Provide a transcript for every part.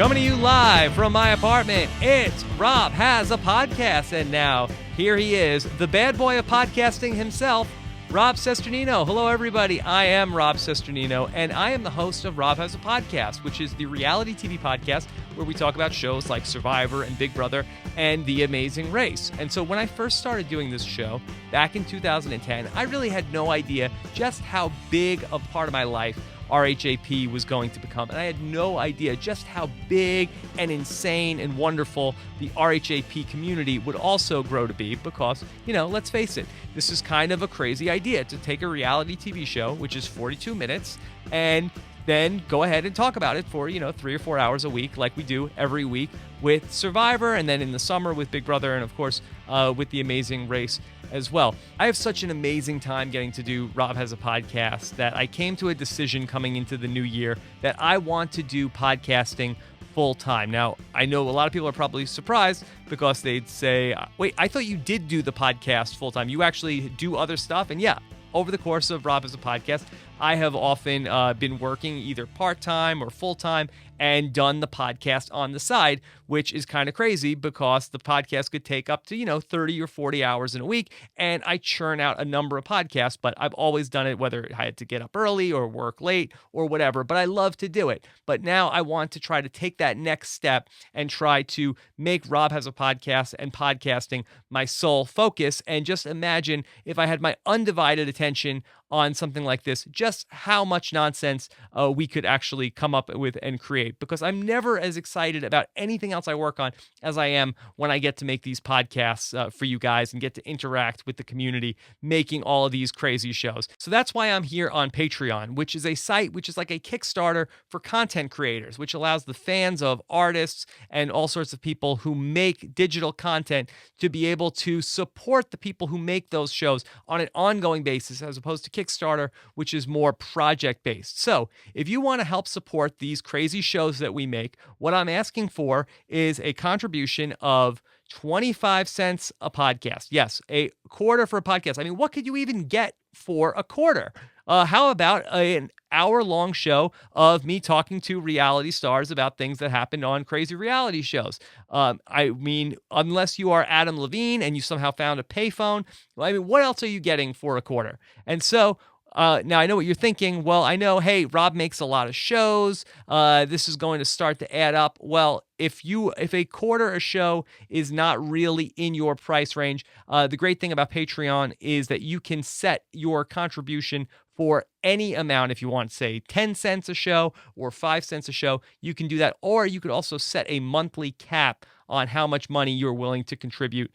Coming to you live from my apartment, it's Rob Has a Podcast. And now, here he is, the bad boy of podcasting himself, Rob Cesternino. Hello, everybody. I am Rob Cesternino, and I am the host of Rob Has a Podcast, which is the reality TV podcast where we talk about shows like Survivor and Big Brother and The Amazing Race. And so when I first started doing this show back in 2010, I really had no idea just how big a part of my life RHAP was going to become. And I had no idea just how big and insane and wonderful the RHAP community would also grow to be because, let's face it, this is kind of a crazy idea to take a reality TV show, which is 42 minutes, and then go ahead and talk about it for, 3 or 4 hours a week like we do every week with Survivor, and then in the summer with Big Brother, and of course with The Amazing Race as well. I have such an amazing time getting to do Rob Has a Podcast that I came to a decision coming into the new year that I want to do podcasting full time. Now, I know a lot of people are probably surprised because they'd say, wait, I thought you did do the podcast full time. You actually do other stuff? And yeah, over the course of Rob Has a Podcast, I have often been working either part-time or full-time and done the podcast on the side, which is kind of crazy because the podcast could take up to, 30 or 40 hours in a week, and I churn out a number of podcasts, but I've always done it whether I had to get up early or work late or whatever, but I love to do it. But now I want to try to take that next step and try to make Rob Has a Podcast and podcasting my sole focus, and just imagine if I had my undivided attention on something like this, just how much nonsense we could actually come up with and create, because I'm never as excited about anything else I work on as I am when I get to make these podcasts for you guys and get to interact with the community making all of these crazy shows. So that's why I'm here on Patreon, which is a site which is like a Kickstarter for content creators, which allows the fans of artists and all sorts of people who make digital content to be able to support the people who make those shows on an ongoing basis, as opposed to Kickstarter, which is more project-based. So if you want to help support these crazy shows that we make, what I'm asking for is a contribution of 25 cents a podcast. Yes, a quarter for a podcast. I mean, what could you even get for a quarter? How about an hour-long show of me talking to reality stars about things that happened on crazy reality shows? I mean, unless you are Adam Levine and you somehow found a payphone, what else are you getting for a quarter? And so now I know what you're thinking. Well, I know, hey, Rob makes a lot of shows. This is going to start to add up. Well, if a quarter a show is not really in your price range, the great thing about Patreon is that you can set your contribution for any amount. If you want, say, 10 cents a show or 5 cents a show, you can do that. Or you could also set a monthly cap on how much money you're willing to contribute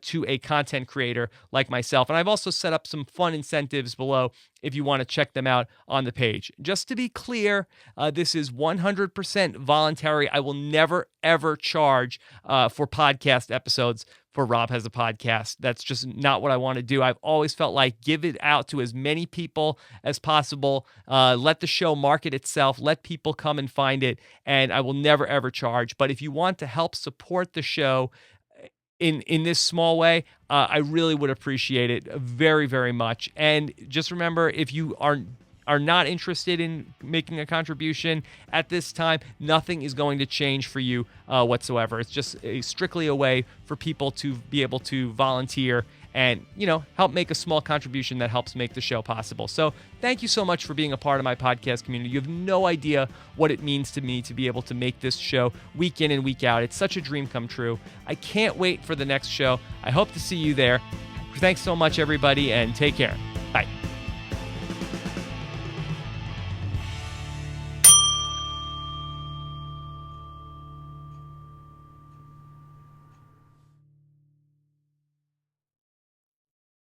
to a content creator like myself. And I've also set up some fun incentives below if you want to check them out on the page. Just to be clear, this is 100% voluntary. I will never, ever charge for podcast episodes for Rob Has a Podcast. That's just not what I want to do. I've always felt like give it out to as many people as possible. Let the show market itself. Let people come and find it. And I will never, ever charge. But if you want to help support the show in this small way, I really would appreciate it very, very much. And just remember, if you are not interested in making a contribution at this time, nothing is going to change for you whatsoever. It's just strictly a way for people to be able to volunteer and, help make a small contribution that helps make the show possible. So thank you so much for being a part of my podcast community. You have no idea what it means to me to be able to make this show week in and week out. It's such a dream come true. I can't wait for the next show. I hope to see you there. Thanks so much, everybody, and take care.